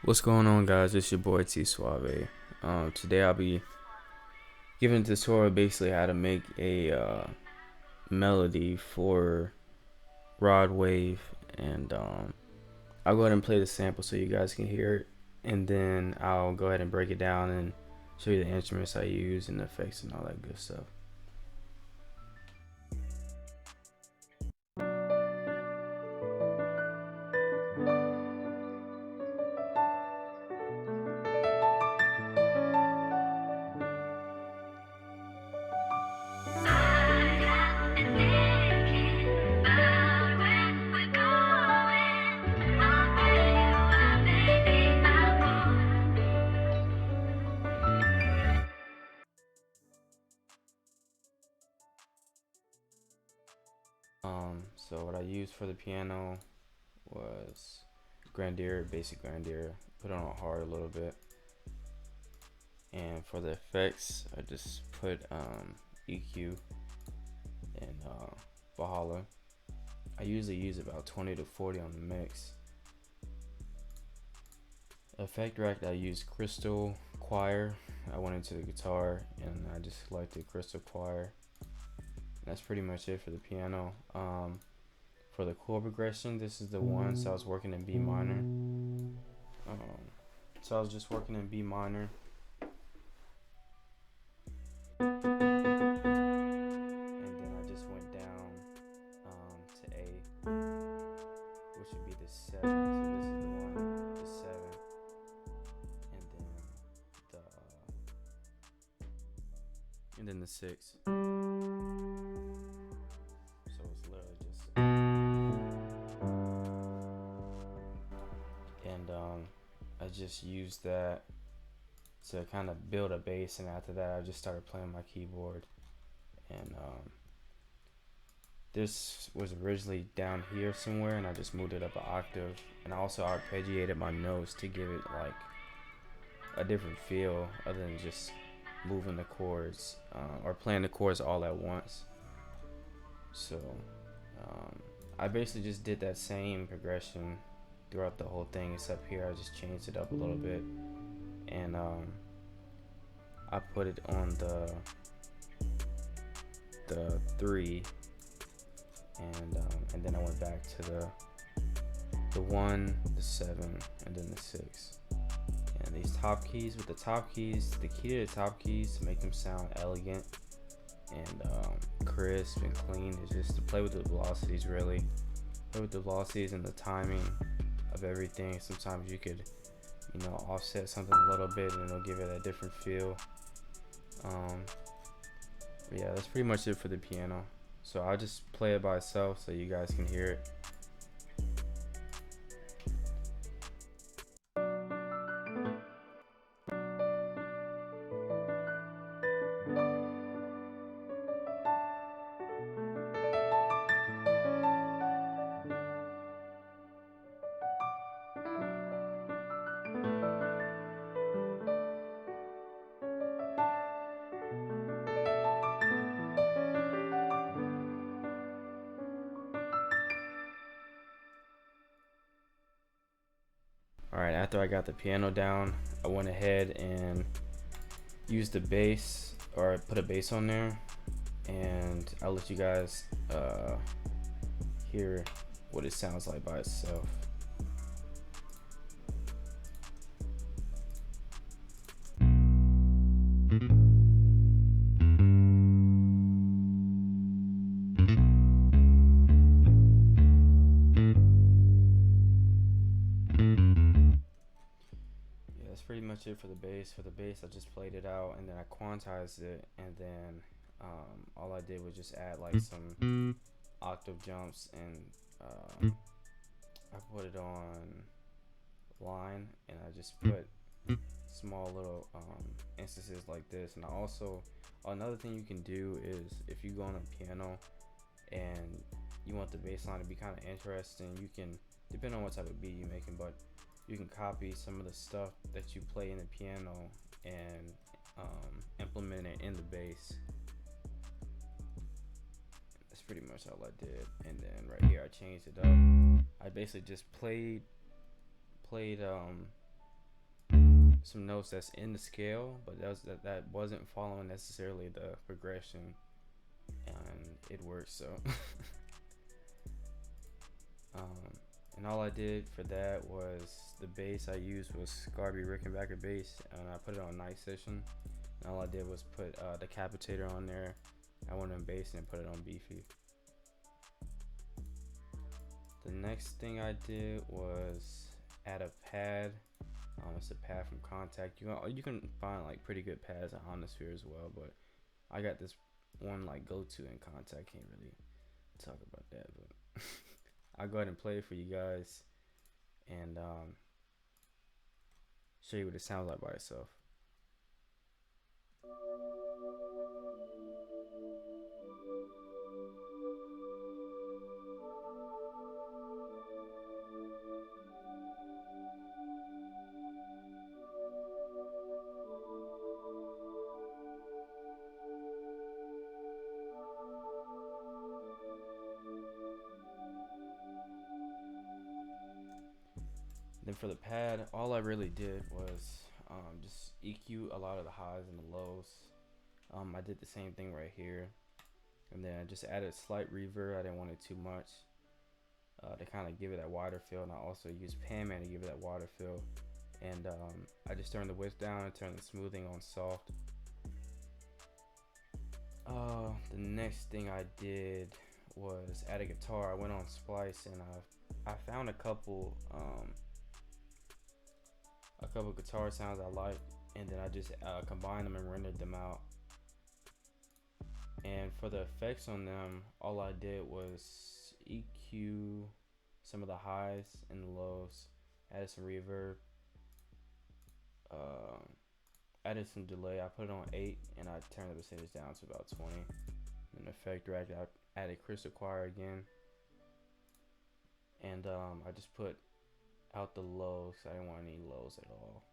What's going on, guys? It's your boy toosii. Today I'll be giving a tutorial basically how to make a melody for RodWave, and I'll go ahead and play the sample so you guys can hear it, and then I'll go ahead and break it down and show you the instruments I use and the effects and all that good stuff. So what I used for the piano was grandeur, basic grandeur, put it on hard a little bit. And for the effects, I just put EQ and Valhalla. I usually use about 20 to 40 on the mix. Effect rack, I use crystal choir. I went into the guitar and I just selected crystal choir. And that's pretty much it for the piano. For the chord progression, this is the one. So I was working in B minor. So I was just working in B minor. And then I just went down to A, which would be the 7. So this is the one, the 7, and then the 6. So it's literally just, and I just used that to kind of build a bass, and after that I just started playing my keyboard. And this was originally down here somewhere, and I just moved it up an octave, and I also arpeggiated my notes to give it like a different feel other than just moving the chords or playing the chords all at once. So I basically just did that same progression throughout the whole thing, except here I just changed it up a little bit, and I put it on the 3, and then I went back to the 1, the 7, and then the 6. And these top keys, with the top keys, the key to the top keys to make them sound elegant and crisp and clean is just to play with the velocities, really. Play with the velocities and the timing of everything. Sometimes you could, offset something a little bit and it'll give it a different feel. But yeah, that's pretty much it for the piano. So I'll just play it by itself so you guys can hear it. Alright, after I got the piano down, I went ahead and used the bass, or put a bass on there, and I'll let you guys hear what it sounds like by itself. That's pretty much it for the bass. For the bass, I just played it out and then I quantized it, and then all I did was just add like some octave jumps, and I put it on line, and I just put small little instances like this. And I also, another thing you can do is, if you go on a piano and you want the bass line to be kind of interesting, you can, depending on what type of beat you're making, but you can copy some of the stuff that you play in the piano and implement it in the bass. That's pretty much all I did. And then right here I changed it up. I basically just played some notes that's in the scale, but that wasn't following necessarily the progression, and it worked. So and all I did for that was the bass I used was Scarby Rickenbacker bass, and I put it on night session. And all I did was put the capitator on there. I went on bass and put it on beefy. The next thing I did was add a pad. It's a pad from Contact. You can find like pretty good pads at Omnisphere as well, but I got this one like go-to in Contact. Can't really talk about that, but I'll go ahead and play it for you guys and show you what it sounds like by itself. Then for the pad, all I really did was just EQ a lot of the highs and the lows. I did the same thing right here, and then I just added slight reverb. I didn't want it too much to kind of give it that wider feel, and I also used Panman to give it that wider feel. And I just turned the width down and turned the smoothing on soft. The next thing I did was add a guitar. I went on Splice and I found a couple guitar sounds I like, and then I just combined them and rendered them out. And for the effects on them, all I did was EQ some of the highs and the lows, added some reverb, added some delay. I put it on 8 and I turned the percentage down to about 20. And effect rack, I added crystal choir again, and I just put out the lows. I didn't want any lows at all.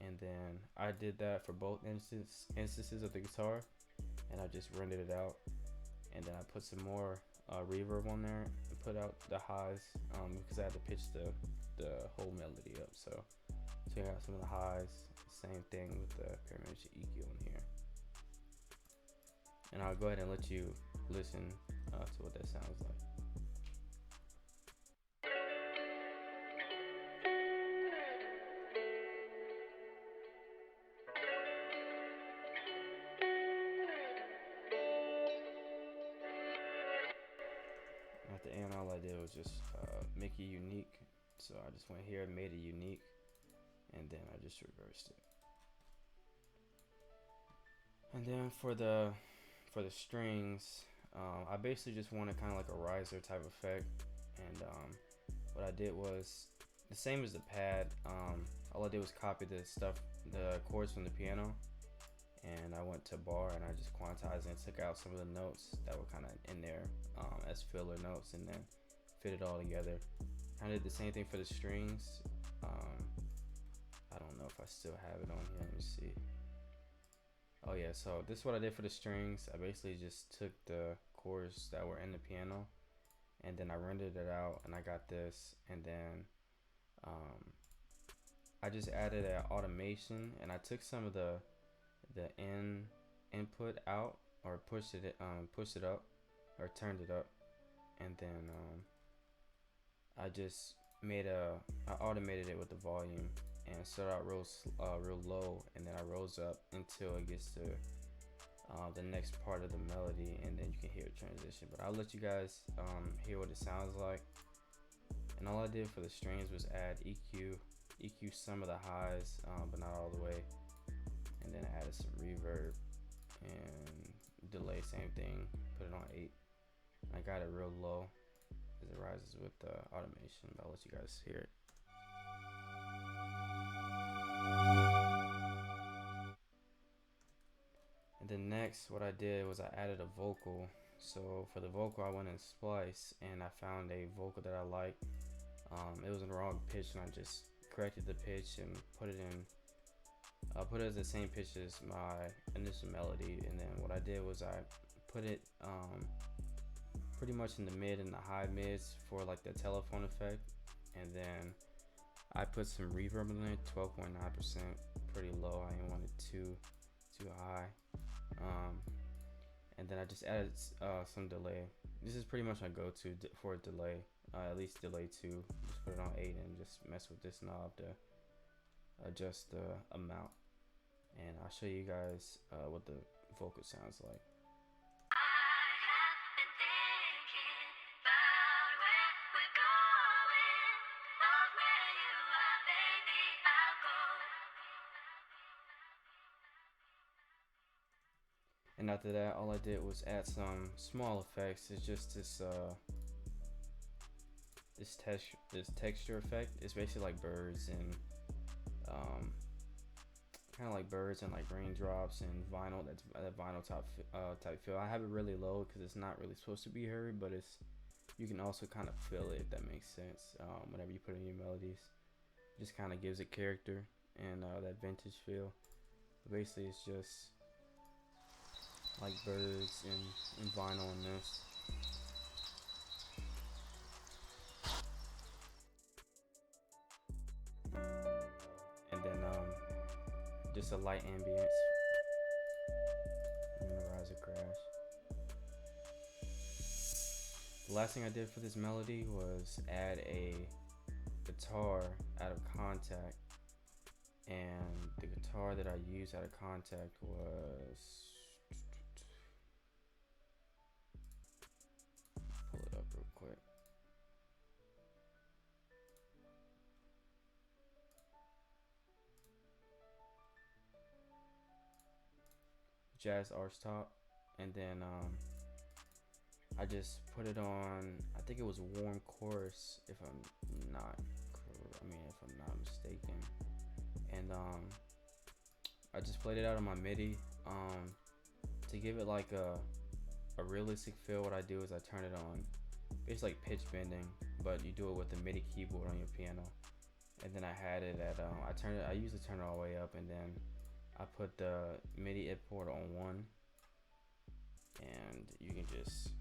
And then I did that for both instances of the guitar, and I just rendered it out. And then I put some more reverb on there and put out the highs because I had to pitch the whole melody up. So you got some of the highs. Same thing with the pyramid EQ on here. And I'll go ahead and let you listen to what that sounds like. At the end, all I did was just make it unique. So I just went here and made it unique, and then I just reversed it. And then for the strings, I basically just wanted kind of like a riser type effect, and what I did was the same as the pad. All I did was copy the chords from the piano, and I went to bar and I just quantized and took out some of the notes that were kind of in there as filler notes, and then fit it all together. I did the same thing for the strings. I don't know if I still have it on here. Let me see. Oh yeah, so this is what I did for the strings. I basically just took the chords that were in the piano, and then I rendered it out, and I got this, and then I just added an automation, and I took some of the input out, or pushed it up, or turned it up, and then I just I automated it with the volume, and started out real low, and then I rose up until it gets to the next part of the melody, and then you can hear it transition. But I'll let you guys hear what it sounds like. And all I did for the strings was add EQ some of the highs, but not all the way, and then I added some reverb and delay, same thing, put it on 8. I got it real low as it rises with the automation, but I'll let you guys hear it. And then next, what I did was I added a vocal. So for the vocal, I went in Splice and I found a vocal that I liked. It was in the wrong pitch, and I just corrected the pitch and put it as the same pitch as my initial melody. And then what I did was I put it pretty much in the mid and the high mids for like the telephone effect, and then I put some reverb in there, 12.9%, pretty low. I didn't want it too high. And then I just added some delay. This is pretty much my go-to for a delay, at least delay 2. Just put it on 8 and just mess with this knob to adjust the amount. And I'll show you guys what the vocal sounds like. And after that, all I did was add some small effects. It's just this this texture effect. It's basically like birds and kind of like birds and like raindrops and vinyl. That's that vinyl type feel. I have it really low because it's not really supposed to be heard, but it's, you can also kind of feel it, if that makes sense. Whenever you put in your melodies, it just kind of gives it character and that vintage feel. But basically, it's just like birds and vinyl in this. And then just a light ambience. Minimize a crash. The last thing I did for this melody was add a guitar out of contact, and the guitar that I used out of contact was, pull it up real quick. Jazz Arch Top, and then I just put it on, I think it was Warm Chorus, if I'm not mistaken. And I just played it out on my MIDI. To give it like a realistic feel, what I do is I turn it on. It's like pitch bending, but you do it with the MIDI keyboard on your piano. And then I had it at I usually turn it all the way up, and then I put the MIDI input on 1, and you can just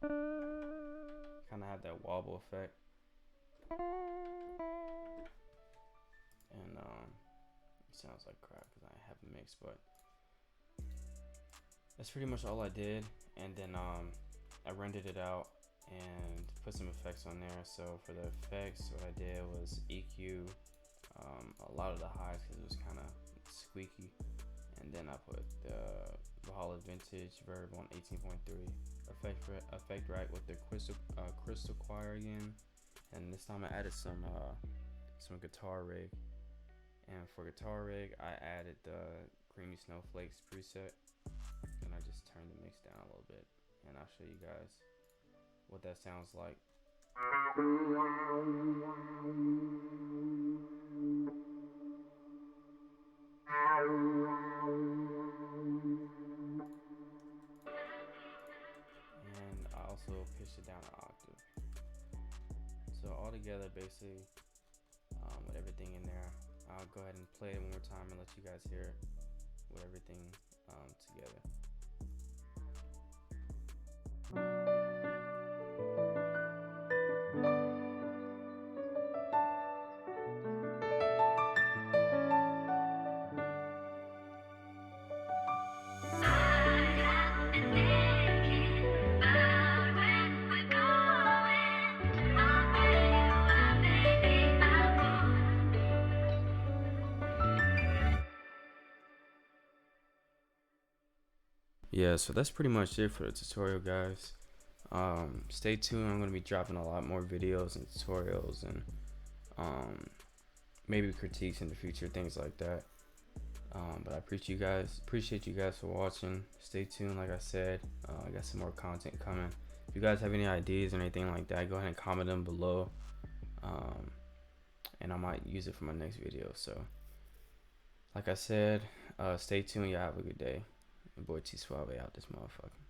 kind of have that wobble effect. And it sounds like crap because I haven't mixed, but that's pretty much all I did. And then I rendered it out and put some effects on there. So for the effects, what I did was EQ a lot of the highs because it was kind of squeaky, and then I put the Valhalla Vintage Verb on 18.3, effect rack with the crystal choir again, and this time I added some guitar rig. And for guitar rig, I added the Creamy Snowflakes preset, and I just turned the mix down a little bit, and I'll show you guys what that sounds like. And I also pitched it down an octave. So all together, basically, with everything in there, I'll go ahead and play it one more time and let you guys hear it with everything together. Yeah, so that's pretty much it for the tutorial, guys. Stay tuned. I'm going to be dropping a lot more videos and tutorials and maybe critiques in the future, things like that. But I appreciate you guys for watching. Stay tuned. Like I said, I got some more content coming. If you guys have any ideas or anything like that, go ahead and comment them below, and I might use it for my next video. So like I said, stay tuned. Y'all have a good day. Your boy T Suave out this motherfucker.